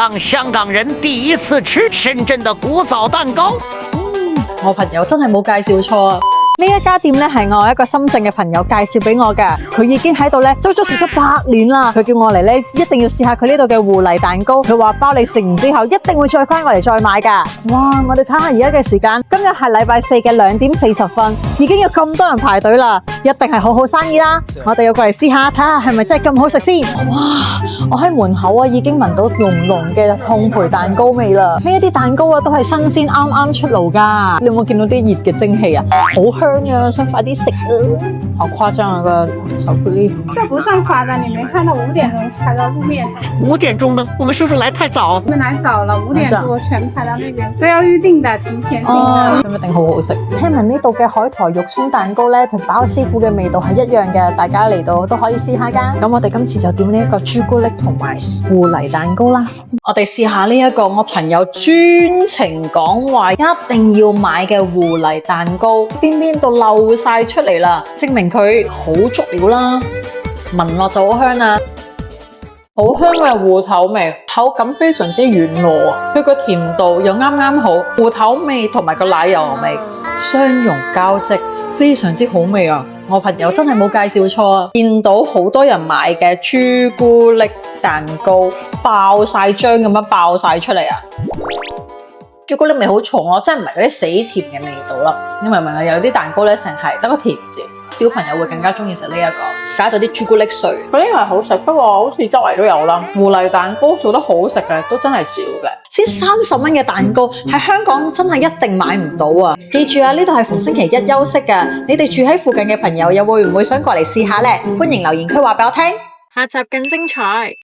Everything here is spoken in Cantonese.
讓香港人第一次吃深圳的古早蛋糕。我朋友真係冇介紹錯啊！呢一家店咧係我一個深圳嘅朋友介紹俾我嘅，佢已經喺度咧足足食咗8年啦。佢叫我嚟咧一定要試下佢呢度嘅芋泥蛋糕，佢話包你食完之後一定會再翻過嚟再買噶。哇！我哋睇下而家嘅時間，今日係禮拜4嘅2點40分，已經有咁多人排隊啦，一定係好好生意啦。我哋要過嚟試下，睇下係咪真係咁好食先。哇！我喺門口啊已經聞到濃濃嘅烘焙蛋糕味啦。呢一啲蛋糕啊都係新鮮啱啱出爐噶。你有冇見到啲熱嘅蒸汽啊？好香啊！想快啲食啊！好誇張啊個巧克力。這不算誇張，你沒看到5點鐘排到路面上。5點鐘呢？我們是不是來太早？我們來早了，5點多全排到那邊，都要預定的，提前訂的。咁一定好好食。聽聞呢度嘅海苔肉鬆蛋糕咧，同包師傅嘅味道係一樣嘅，大家嚟到都可以試下噶。咁我哋今次就點呢一個朱古力同埋芋泥蛋糕啦。我哋試下呢一個我朋友專程講話一定要買嘅芋泥蛋糕，邊度漏晒出嚟啦，證明佢好足料啦，聞落就好香啦。好香嘅芋頭味，口感非常之軟糯，佢個甜度又啱啱好，芋頭味同埋個奶油味相融交織，非常之好味啊！我朋友真係冇介紹錯啊！見到好多人買嘅朱古力蛋糕，爆晒漿咁樣爆晒出嚟啊！朱古力味好重咯，真係唔係嗰啲死甜嘅味道啦。你明唔明啊？有啲蛋糕咧，淨係得個甜字，小朋友會更加中意食呢一個，加咗啲朱古力碎。佢呢個係好食，不過好似周圍都有啦。芋泥蛋糕做得好食嘅都真係少嘅，先30蚊嘅蛋糕喺香港真係一定買唔到啊！記住啊，呢度係逢星期一休息㗎。你哋住喺附近嘅朋友又會唔會想過嚟試下呢？歡迎留言區話俾我聽。下集更精彩。